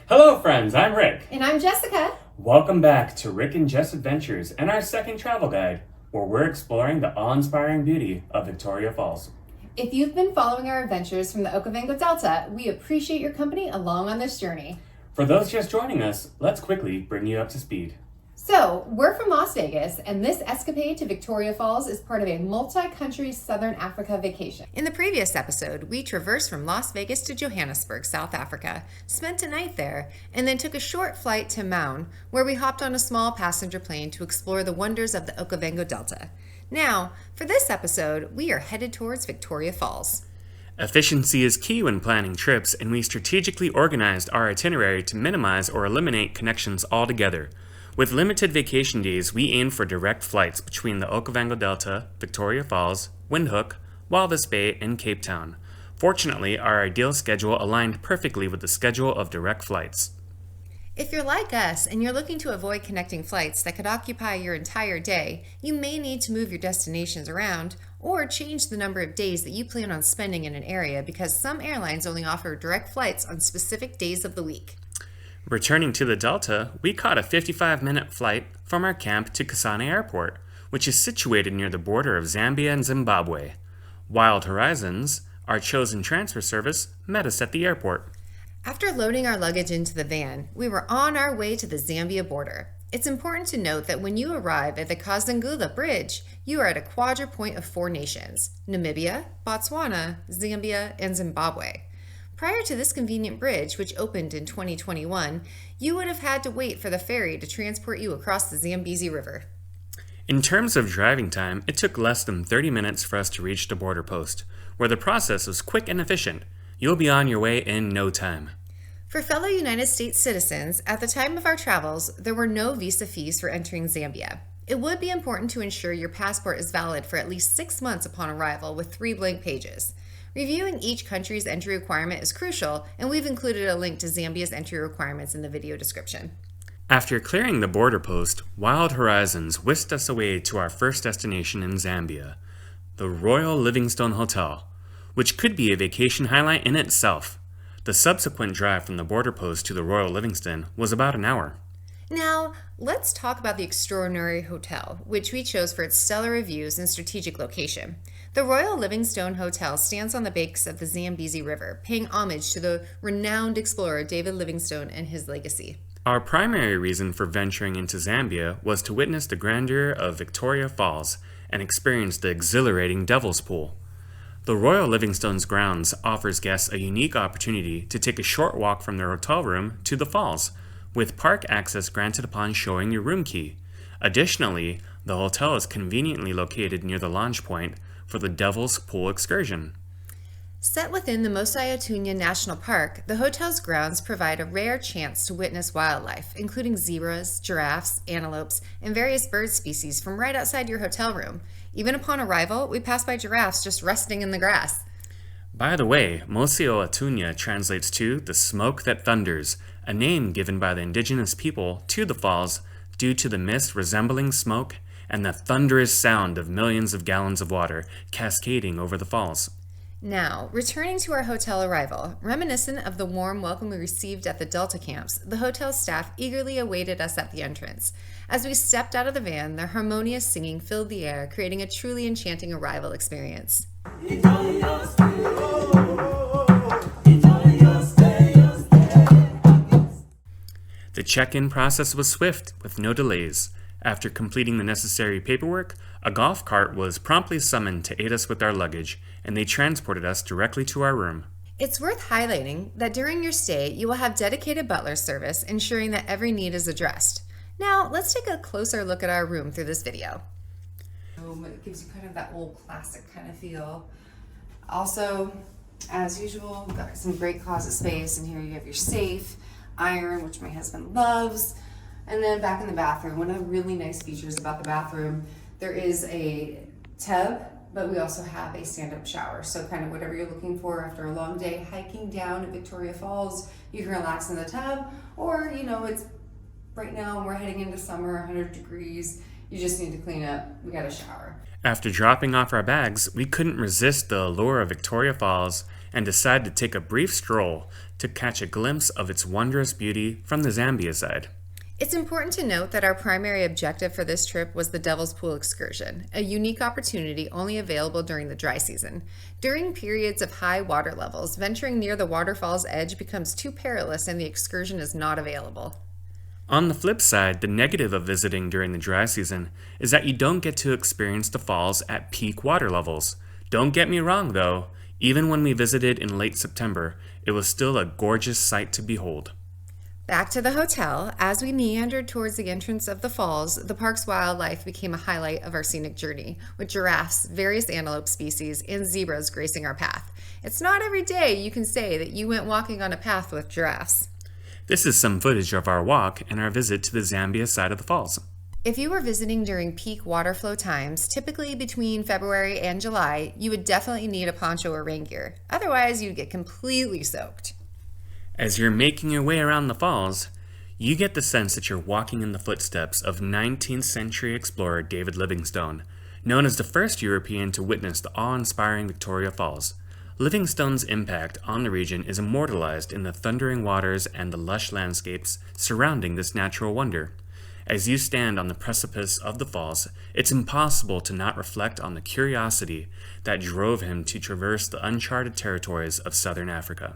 Hello friends, I'm Rick. And I'm Jessica. Welcome back to Rick and Jess Adventures and our second travel guide, where we're exploring the awe-inspiring beauty of Victoria Falls. If you've been following our adventures from the Okavango Delta, we appreciate your company along on this journey. For those just joining us, let's quickly bring you up to speed. So, we're from Las Vegas, and this escapade to Victoria Falls is part of a multi-country Southern Africa vacation. In the previous episode, we traversed from Las Vegas to Johannesburg, South Africa, spent a night there, and then took a short flight to Maun, where we hopped on a small passenger plane to explore the wonders of the Okavango Delta. Now, for this episode, we are headed towards Victoria Falls. Efficiency is key when planning trips, and we strategically organized our itinerary to minimize or eliminate connections altogether. With limited vacation days, we aimed for direct flights between the Okavango Delta, Victoria Falls, Windhoek, Walvis Bay, and Cape Town. Fortunately, our ideal schedule aligned perfectly with the schedule of direct flights. If you're like us and you're looking to avoid connecting flights that could occupy your entire day, you may need to move your destinations around or change the number of days that you plan on spending in an area because some airlines only offer direct flights on specific days of the week. Returning to the Delta, we caught a 55-minute flight from our camp to Kasane Airport, which is situated near the border of Zambia and Zimbabwe. Wild Horizons, our chosen transfer service, met us at the airport. After loading our luggage into the van, we were on our way to the Zambia border. It's important to note that when you arrive at the Kazangula Bridge, you are at a quadrupoint of 4 nations: Namibia, Botswana, Zambia, and Zimbabwe. Prior to this convenient bridge, which opened in 2021, you would have had to wait for the ferry to transport you across the Zambezi River. In terms of driving time, it took less than 30 minutes for us to reach the border post, where the process was quick and efficient. You'll be on your way in no time. For fellow United States citizens, at the time of our travels, there were no visa fees for entering Zambia. It would be important to ensure your passport is valid for at least 6 months upon arrival with 3 blank pages. Reviewing each country's entry requirement is crucial, and we've included a link to Zambia's entry requirements in the video description. After clearing the border post, Wild Horizons whisked us away to our first destination in Zambia, the Royal Livingstone Hotel, which could be a vacation highlight in itself. The subsequent drive from the border post to the Royal Livingstone was about an hour. Now, let's talk about the extraordinary hotel, which we chose for its stellar reviews and strategic location. The Royal Livingstone Hotel stands on the banks of the Zambezi River, paying homage to the renowned explorer David Livingstone and his legacy. Our primary reason for venturing into Zambia was to witness the grandeur of Victoria Falls and experience the exhilarating Devil's Pool. The Royal Livingstone's grounds offers guests a unique opportunity to take a short walk from their hotel room to the falls, with park access granted upon showing your room key. Additionally, the hotel is conveniently located near the launch point for the Devil's Pool excursion. Set within the Mosai Otunya National Park, the hotel's grounds provide a rare chance to witness wildlife, including zebras, giraffes, antelopes, and various bird species from right outside your hotel room. Even upon arrival, we passed by giraffes just resting in the grass. By the way, Mosai Otunya translates to the smoke that thunders, a name given by the indigenous people to the falls due to the mist resembling smoke and the thunderous sound of millions of gallons of water cascading over the falls. Now, returning to our hotel arrival, reminiscent of the warm welcome we received at the Delta camps, the hotel staff eagerly awaited us at the entrance. As we stepped out of the van, their harmonious singing filled the air, creating a truly enchanting arrival experience. The check-in process was swift, with no delays. After completing the necessary paperwork, a golf cart was promptly summoned to aid us with our luggage, and they transported us directly to our room. It's worth highlighting that during your stay, you will have dedicated butler service, ensuring that every need is addressed. Now, let's take a closer look at our room through this video. It gives you kind of that old classic kind of feel. Also, as usual, we've got some great closet space, and here you have your safe, iron, which my husband loves, and then back in the bathroom. One of the really nice features about the bathroom, there is a tub, but we also have a stand-up shower. So kind of whatever you're looking for after a long day hiking down to Victoria Falls, you can relax in the tub, or it's right now we're heading into summer, 100 degrees. You just need to clean up. We got a shower. After dropping off our bags, we couldn't resist the allure of Victoria Falls and decided to take a brief stroll to catch a glimpse of its wondrous beauty from the Zambia side. It's important to note that our primary objective for this trip was the Devil's Pool excursion, a unique opportunity only available during the dry season. During periods of high water levels, venturing near the waterfall's edge becomes too perilous and the excursion is not available. On the flip side, the negative of visiting during the dry season is that you don't get to experience the falls at peak water levels. Don't get me wrong though, even when we visited in late September, it was still a gorgeous sight to behold. Back to the hotel, as we meandered towards the entrance of the falls, the park's wildlife became a highlight of our scenic journey, with giraffes, various antelope species, and zebras gracing our path. It's not every day you can say that you went walking on a path with giraffes. This is some footage of our walk and our visit to the Zambia side of the falls. If you were visiting during peak water flow times, typically between February and July, you would definitely need a poncho or rain gear. Otherwise, you'd get completely soaked. As you're making your way around the falls, you get the sense that you're walking in the footsteps of 19th century explorer David Livingstone, known as the first European to witness the awe-inspiring Victoria Falls. Livingstone's impact on the region is immortalized in the thundering waters and the lush landscapes surrounding this natural wonder. As you stand on the precipice of the falls, it's impossible to not reflect on the curiosity that drove him to traverse the uncharted territories of southern Africa.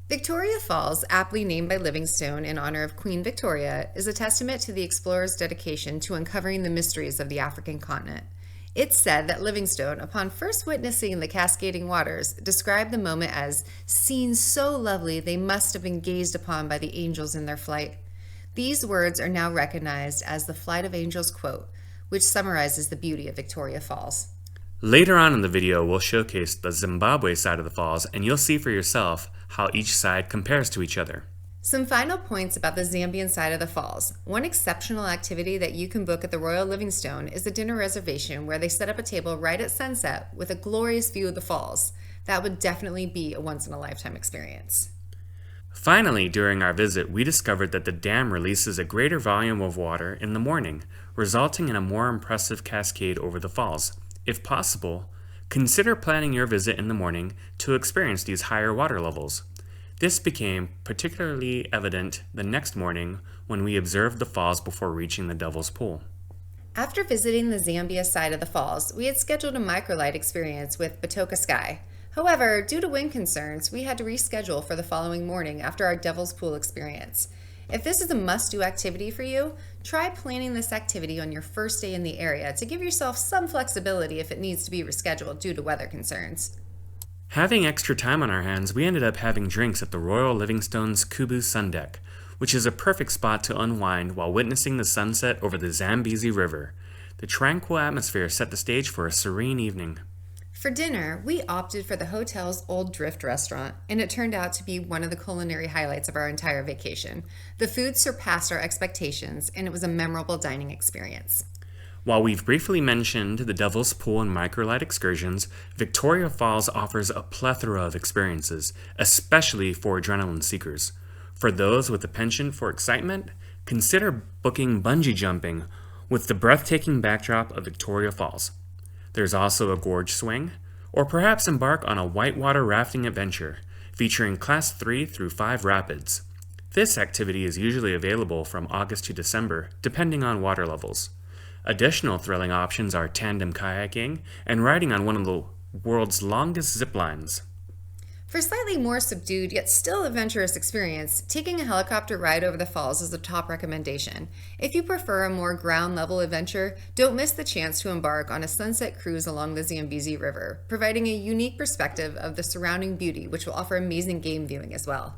Victoria Falls, aptly named by Livingstone in honor of Queen Victoria, is a testament to the explorer's dedication to uncovering the mysteries of the African continent. It's said that Livingstone, upon first witnessing the cascading waters, described the moment as scenes so lovely they must have been gazed upon by the angels in their flight. These words are now recognized as the Flight of Angels quote, which summarizes the beauty of Victoria Falls. Later on in the video, we'll showcase the Zimbabwe side of the falls, and you'll see for yourself how each side compares to each other. Some final points about the Zambian side of the falls. One exceptional activity that you can book at the Royal Livingstone is a dinner reservation where they set up a table right at sunset with a glorious view of the falls. That would definitely be a once-in-a-lifetime experience. Finally, during our visit, we discovered that the dam releases a greater volume of water in the morning, resulting in a more impressive cascade over the falls. If possible, consider planning your visit in the morning to experience these higher water levels. This became particularly evident the next morning when we observed the falls before reaching the Devil's Pool. After visiting the Zambia side of the falls, we had scheduled a microlight experience with Batoka Sky. However, due to wind concerns, we had to reschedule for the following morning after our Devil's Pool experience. If this is a must-do activity for you, try planning this activity on your first day in the area to give yourself some flexibility if it needs to be rescheduled due to weather concerns. Having extra time on our hands, we ended up having drinks at the Royal Livingstone's Kubu Sun Deck, which is a perfect spot to unwind while witnessing the sunset over the Zambezi River. The tranquil atmosphere set the stage for a serene evening. For dinner, we opted for the hotel's Old Drift restaurant, and it turned out to be one of the culinary highlights of our entire vacation. The food surpassed our expectations, and it was a memorable dining experience. While we've briefly mentioned the Devil's Pool and microlight excursions, Victoria Falls offers a plethora of experiences, especially for adrenaline seekers. For those with a penchant for excitement, consider booking bungee jumping with the breathtaking backdrop of Victoria Falls. There's also a gorge swing, or perhaps embark on a whitewater rafting adventure featuring Class 3 through 5 rapids. This activity is usually available from August to December, depending on water levels. Additional thrilling options are tandem kayaking and riding on one of the world's longest zip lines. For For a slightly more subdued yet still adventurous experience, taking a helicopter ride over the falls is a top recommendation. If you prefer a more ground-level adventure, don't miss the chance to embark on a sunset cruise along the Zambezi River, providing a unique perspective of the surrounding beauty, which will offer amazing game viewing as well.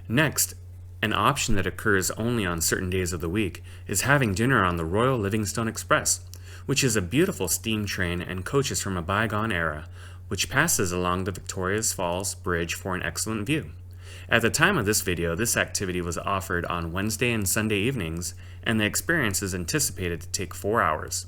Next, an option that occurs only on certain days of the week is having dinner on the Royal Livingstone Express, which is a beautiful steam train and coaches from a bygone era, which passes along the Victoria Falls Bridge for an excellent view. At the time of this video, this activity was offered on Wednesday and Sunday evenings, and the experience is anticipated to take 4 hours.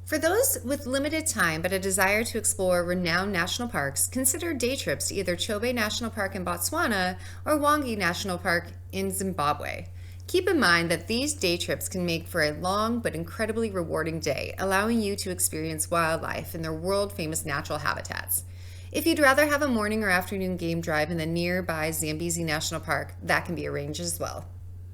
For those with limited time but a desire to explore renowned national parks, consider day trips to either Chobe National Park in Botswana or Wangi National Park in Zimbabwe. Keep in mind that these day trips can make for a long but incredibly rewarding day, allowing you to experience wildlife in their world-famous natural habitats. If you'd rather have a morning or afternoon game drive in the nearby Zambezi National Park, that can be arranged as well.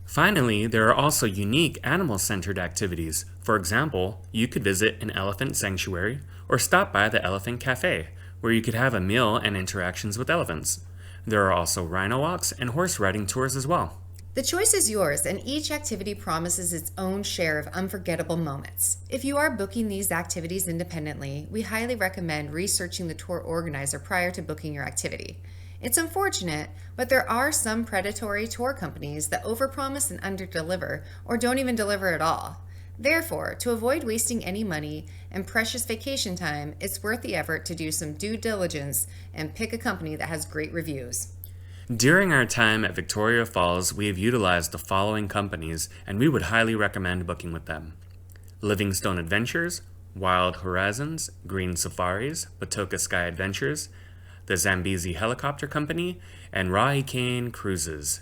Finally, there are also unique animal-centered activities. For example, you could visit an elephant sanctuary or stop by the Elephant Cafe, where you could have a meal and interactions with elephants. There are also rhino walks and horse riding tours as well. The choice is yours, and each activity promises its own share of unforgettable moments. If you are booking these activities independently, we highly recommend researching the tour organizer prior to booking your activity. It's unfortunate, but there are some predatory tour companies that overpromise and underdeliver, or don't even deliver at all. Therefore, to avoid wasting any money and precious vacation time, it's worth the effort to do some due diligence and pick a company that has great reviews. During our time at Victoria Falls, we have utilized the following companies, and we would highly recommend booking with them: Livingstone Adventures, Wild Horizons, Green Safaris, Batoka Sky Adventures, the Zambezi Helicopter Company, and Ra-Ikane Cruises.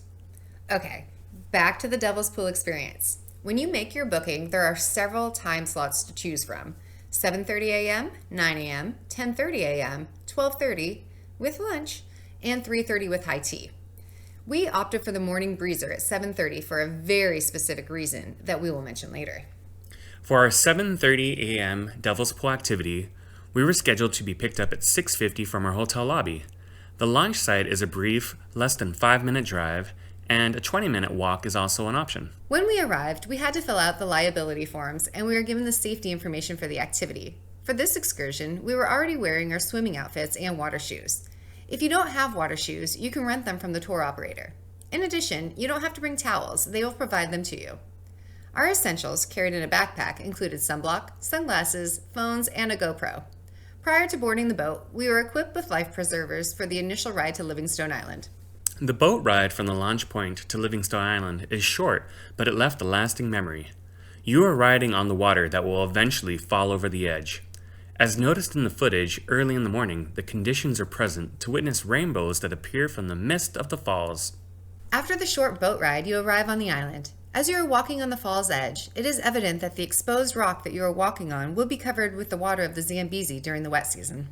Okay, back to the Devil's Pool experience. When you make your booking, there are several time slots to choose from: 7:30 a.m., 9 a.m., 10:30 a.m., 12:30 with lunch, and 3:30 with high tea. We opted for the morning breezer at 7:30 for a very specific reason that we will mention later. For our 7:30 a.m. Devil's Pool activity, we were scheduled to be picked up at 6:50 from our hotel lobby. The launch site is a brief, less than 5-minute drive, and a 20-minute walk is also an option. When we arrived, we had to fill out the liability forms, and we were given the safety information for the activity. For this excursion, we were already wearing our swimming outfits and water shoes. If you don't have water shoes, you can rent them from the tour operator. In addition, you don't have to bring towels, they will provide them to you. Our essentials, carried in a backpack, included sunblock, sunglasses, phones, and a GoPro. Prior to boarding the boat, we were equipped with life preservers for the initial ride to Livingstone Island. The boat ride from the launch point to Livingstone Island is short, but it left a lasting memory. You are riding on the water that will eventually fall over the edge. As noticed in the footage, early in the morning, the conditions are present to witness rainbows that appear from the mist of the falls. After the short boat ride, you arrive on the island. As you are walking on the fall's edge, it is evident that the exposed rock that you are walking on will be covered with the water of the Zambezi during the wet season.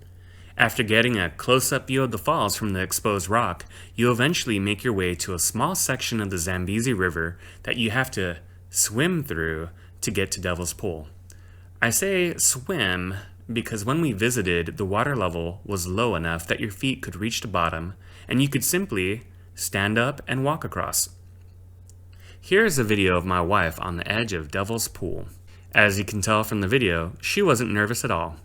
After getting a close-up view of the falls from the exposed rock, you eventually make your way to a small section of the Zambezi River that you have to swim through to get to Devil's Pool. I say swim because when we visited, the water level was low enough that your feet could reach the bottom, and you could simply stand up and walk across. Here is a video of my wife on the edge of Devil's Pool. As you can tell from the video, she wasn't nervous at all.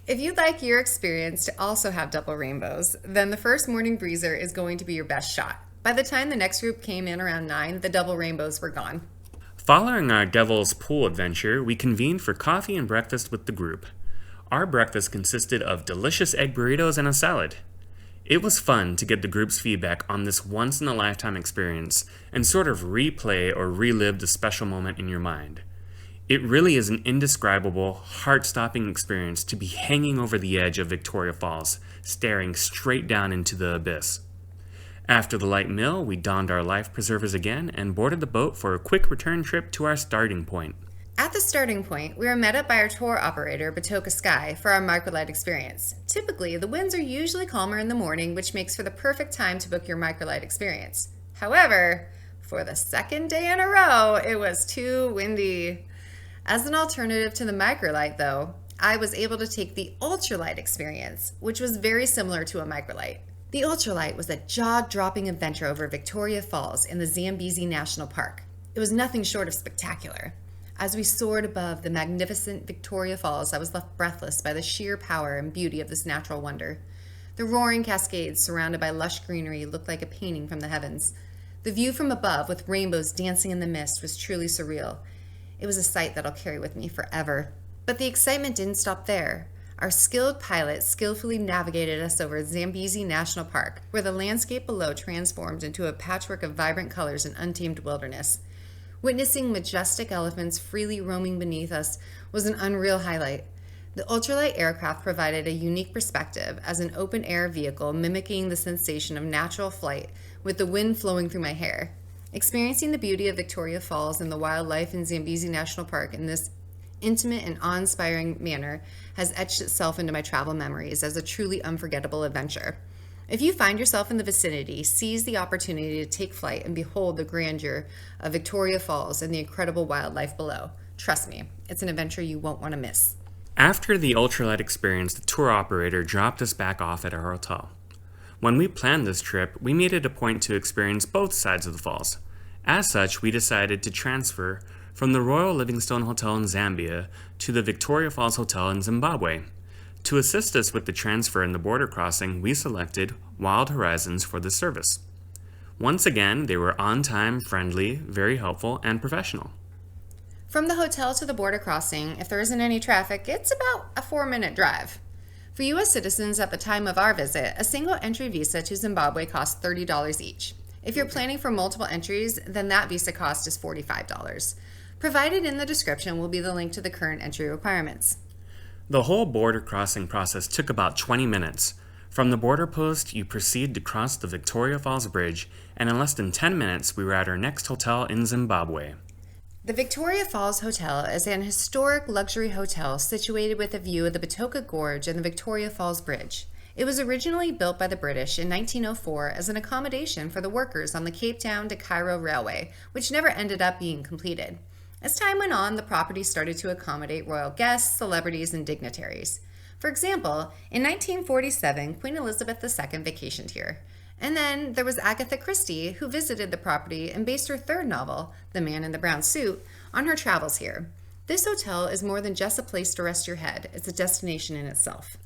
If you'd like your experience to also have double rainbows, then the first morning breezer is going to be your best shot. By the time the next group came in around 9, the double rainbows were gone. Following our Devil's Pool adventure, we convened for coffee and breakfast with the group. Our breakfast consisted of delicious egg burritos and a salad. It was fun to get the group's feedback on this once-in-a-lifetime experience and sort of replay or relive the special moment in your mind. It really is an indescribable, heart-stopping experience to be hanging over the edge of Victoria Falls, staring straight down into the abyss. After the light meal, we donned our life preservers again and boarded the boat for a quick return trip to our starting point. At the starting point, we were met up by our tour operator, Batoka Sky, for our microlight experience. Typically, the winds are usually calmer in the morning, which makes for the perfect time to book your microlight experience. However, for the second day in a row, it was too windy. As an alternative to the microlight, though, I was able to take the ultralight experience, which was very similar to a microlight. The ultralight was a jaw-dropping adventure over Victoria Falls in the Zambezi National Park. It was nothing short of spectacular. As we soared above the magnificent Victoria Falls, I was left breathless by the sheer power and beauty of this natural wonder. The roaring cascades surrounded by lush greenery looked like a painting from the heavens. The view from above, with rainbows dancing in the mist, was truly surreal. It was a sight that I'll carry with me forever. But the excitement didn't stop there. Our skilled pilot skillfully navigated us over Zambezi National Park, where the landscape below transformed into a patchwork of vibrant colors and untamed wilderness. Witnessing majestic elephants freely roaming beneath us was an unreal highlight. The ultralight aircraft provided a unique perspective as an open-air vehicle mimicking the sensation of natural flight with the wind flowing through my hair. Experiencing the beauty of Victoria Falls and the wildlife in Zambezi National Park in this intimate and awe-inspiring manner has etched itself into my travel memories as a truly unforgettable adventure. If you find yourself in the vicinity, seize the opportunity to take flight and behold the grandeur of Victoria Falls and the incredible wildlife below. Trust me, it's an adventure you won't want to miss. After the ultralight experience, the tour operator dropped us back off at our hotel. When we planned this trip, we made it a point to experience both sides of the falls. As such, we decided to transfer from the Royal Livingstone Hotel in Zambia to the Victoria Falls Hotel in Zimbabwe. To assist us with the transfer and the border crossing, we selected Wild Horizons for the service. Once again, they were on time, friendly, very helpful, and professional. From the hotel to the border crossing, if there isn't any traffic, it's about a 4-minute drive. For U.S. citizens at the time of our visit, a single entry visa to Zimbabwe costs $30 each. If you're planning for multiple entries, then that visa cost is $45. Provided in the description will be the link to the current entry requirements. The whole border crossing process took about 20 minutes. From the border post, you proceed to cross the Victoria Falls Bridge, and in less than 10 minutes, we were at our next hotel in Zimbabwe. The Victoria Falls Hotel is an historic luxury hotel situated with a view of the Batoka Gorge and the Victoria Falls Bridge. It was originally built by the British in 1904 as an accommodation for the workers on the Cape Town to Cairo Railway, which never ended up being completed. As time went on, the property started to accommodate royal guests, celebrities, and dignitaries. For example, in 1947, Queen Elizabeth II vacationed here. And then there was Agatha Christie, who visited the property and based her third novel, The Man in the Brown Suit, on her travels here. This hotel is more than just a place to rest your head. It's a destination in itself.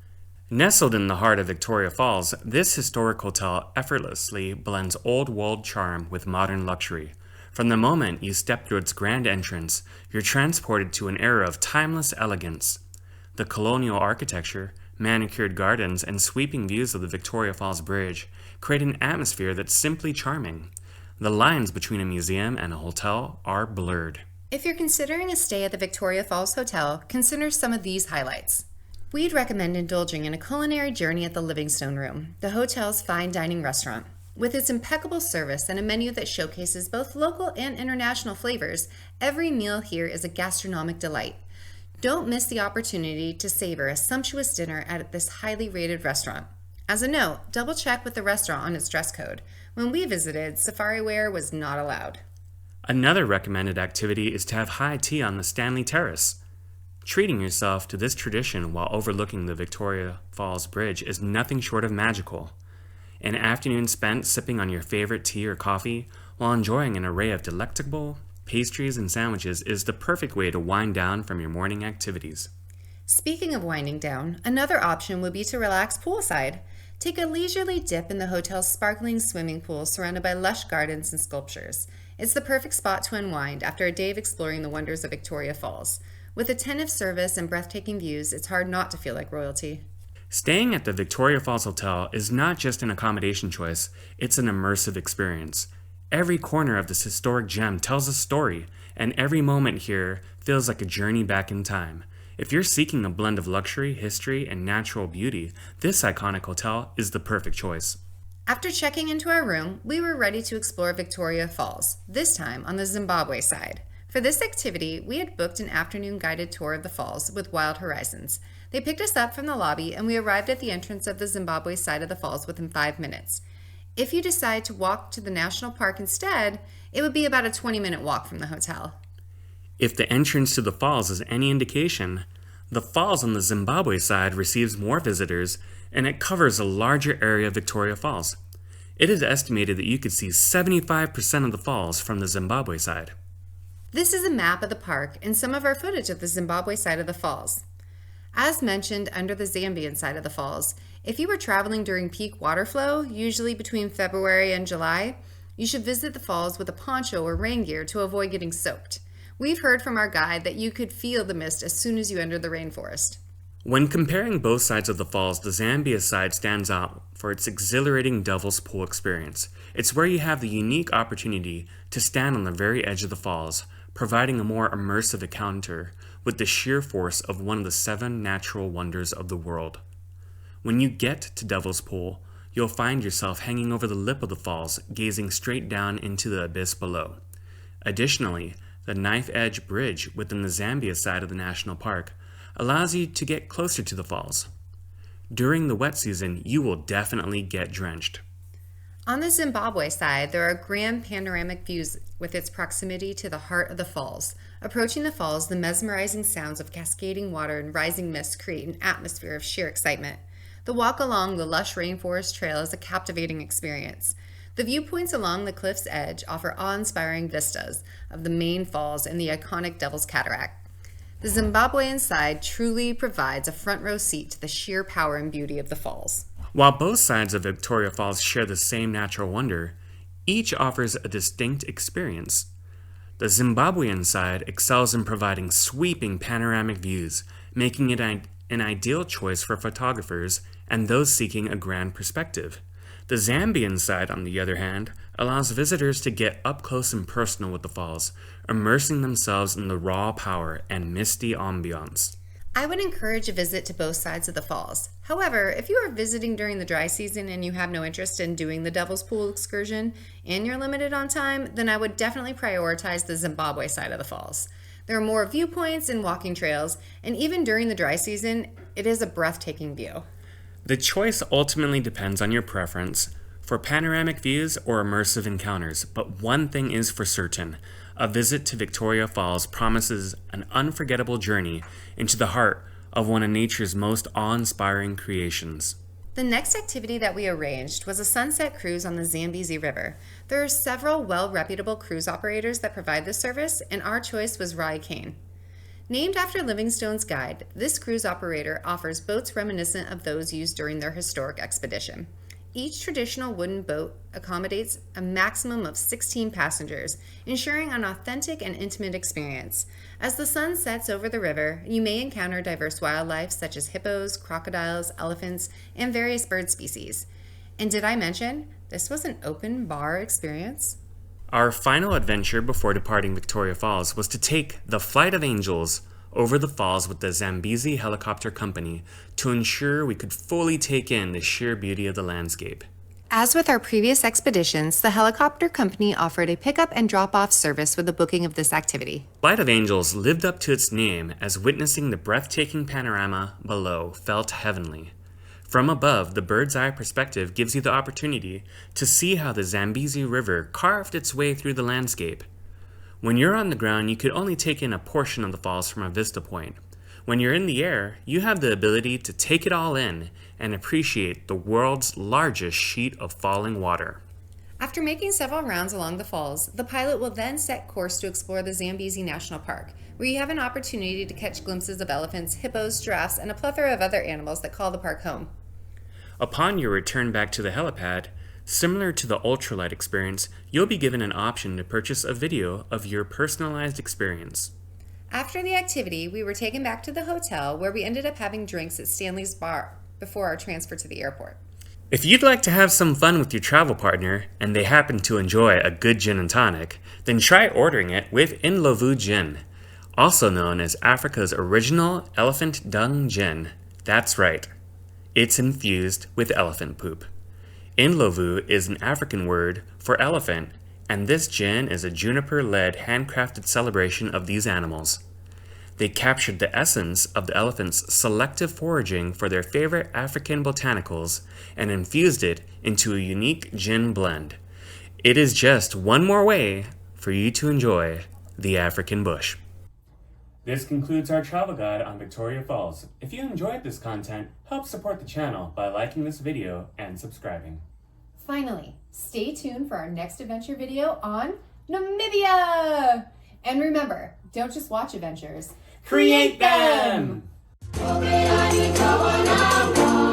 Nestled in the heart of Victoria Falls, this historic hotel effortlessly blends old-world charm with modern luxury. From the moment you step through its grand entrance, you're transported to an era of timeless elegance. The colonial architecture, manicured gardens, and sweeping views of the Victoria Falls Bridge create an atmosphere that's simply charming. The lines between a museum and a hotel are blurred. If you're considering a stay at the Victoria Falls Hotel, consider some of these highlights. We'd recommend indulging in a culinary journey at the Livingstone Room, the hotel's fine dining restaurant. With its impeccable service and a menu that showcases both local and international flavors, every meal here is a gastronomic delight. Don't miss the opportunity to savor a sumptuous dinner at this highly rated restaurant. As a note, double check with the restaurant on its dress code. When we visited, safari wear was not allowed. Another recommended activity is to have high tea on the Stanley Terrace. Treating yourself to this tradition while overlooking the Victoria Falls Bridge is nothing short of magical. An afternoon spent sipping on your favorite tea or coffee while enjoying an array of delectable pastries and sandwiches is the perfect way to wind down from your morning activities. Speaking of winding down, another option would be to relax poolside. Take a leisurely dip in the hotel's sparkling swimming pool surrounded by lush gardens and sculptures. It's the perfect spot to unwind after a day of exploring the wonders of Victoria Falls. With attentive service and breathtaking views, it's hard not to feel like royalty. Staying at the Victoria Falls Hotel is not just an accommodation choice, it's an immersive experience. Every corner of this historic gem tells a story, and every moment here feels like a journey back in time. If you're seeking a blend of luxury, history, and natural beauty, this iconic hotel is the perfect choice. After checking into our room, we were ready to explore Victoria Falls, this time on the Zimbabwe side. For this activity, we had booked an afternoon guided tour of the falls with Wild Horizons. They picked us up from the lobby and we arrived at the entrance of the Zimbabwe side of the falls within 5 minutes. If you decide to walk to the national park instead, it would be about a 20-minute walk from the hotel. If the entrance to the falls is any indication, the falls on the Zimbabwe side receives more visitors and it covers a larger area of Victoria Falls. It is estimated that you could see 75% of the falls from the Zimbabwe side. This is a map of the park and some of our footage of the Zimbabwe side of the falls. As mentioned under the Zambian side of the falls, if you were traveling during peak water flow, usually between February and July, you should visit the falls with a poncho or rain gear to avoid getting soaked. We've heard from our guide that you could feel the mist as soon as you entered the rainforest. When comparing both sides of the falls, the Zambia side stands out for its exhilarating Devil's Pool experience. It's where you have the unique opportunity to stand on the very edge of the falls, providing a more immersive encounter with the sheer force of one of the 7 natural wonders of the world. When you get to Devil's Pool, you'll find yourself hanging over the lip of the falls, gazing straight down into the abyss below. Additionally, the knife-edge bridge within the Zambia side of the national park allows you to get closer to the falls. During the wet season, you will definitely get drenched. On the Zimbabwe side, there are grand panoramic views with its proximity to the heart of the falls. Approaching the falls, the mesmerizing sounds of cascading water and rising mist create an atmosphere of sheer excitement. The walk along the lush rainforest trail is a captivating experience. The viewpoints along the cliff's edge offer awe-inspiring vistas of the main falls and the iconic Devil's Cataract. The Zimbabwean side truly provides a front row seat to the sheer power and beauty of the falls. While both sides of Victoria Falls share the same natural wonder, each offers a distinct experience. The Zimbabwean side excels in providing sweeping panoramic views, making it an ideal choice for photographers and those seeking a grand perspective. The Zambian side, on the other hand, allows visitors to get up close and personal with the falls, immersing themselves in the raw power and misty ambiance. I would encourage a visit to both sides of the falls. However, if you are visiting during the dry season and you have no interest in doing the Devil's Pool excursion and you're limited on time, then I would definitely prioritize the Zimbabwe side of the falls. There are more viewpoints and walking trails, and even during the dry season, it is a breathtaking view. The choice ultimately depends on your preference for panoramic views or immersive encounters, but one thing is for certain: a visit to Victoria Falls promises an unforgettable journey into the heart of one of nature's most awe-inspiring creations. The next activity that we arranged was a sunset cruise on the Zambezi River. There are several well-reputable cruise operators that provide this service, and our choice was Ra-Ikane. Named after Livingstone's guide, this cruise operator offers boats reminiscent of those used during their historic expedition. Each traditional wooden boat accommodates a maximum of 16 passengers, ensuring an authentic and intimate experience. As the sun sets over the river, you may encounter diverse wildlife such as hippos, crocodiles, elephants, and various bird species. And did I mention, this was an open bar experience? Our final adventure before departing Victoria Falls was to take the Flight of Angels over the falls with the Zambezi Helicopter Company to ensure we could fully take in the sheer beauty of the landscape. As with our previous expeditions, the helicopter company offered a pickup and drop-off service with the booking of this activity. Flight of Angels lived up to its name, as witnessing the breathtaking panorama below felt heavenly. From above, the bird's eye perspective gives you the opportunity to see how the Zambezi River carved its way through the landscape. When you're on the ground, you could only take in a portion of the falls from a vista point. When you're in the air, you have the ability to take it all in and appreciate the world's largest sheet of falling water. After making several rounds along the falls, the pilot will then set course to explore the Zambezi National Park, where you have an opportunity to catch glimpses of elephants, hippos, giraffes, and a plethora of other animals that call the park home. Upon your return back to the helipad, similar to the Ultralight experience, you'll be given an option to purchase a video of your personalized experience. After the activity, we were taken back to the hotel, where we ended up having drinks at Stanley's Bar before our transfer to the airport. If you'd like to have some fun with your travel partner, and they happen to enjoy a good gin and tonic, then try ordering it with Ndlovu Gin, also known as Africa's original elephant dung gin. That's right, it's infused with elephant poop. Ndlovu is an African word for elephant, and this gin is a juniper-led handcrafted celebration of these animals. They captured the essence of the elephants' selective foraging for their favorite African botanicals and infused it into a unique gin blend. It is just one more way for you to enjoy the African bush. This concludes our travel guide on Victoria Falls. If you enjoyed this content, help support the channel by liking this video and subscribing. Finally, stay tuned for our next adventure video on Namibia! And remember, don't just watch adventures, Create them! Okay, I need to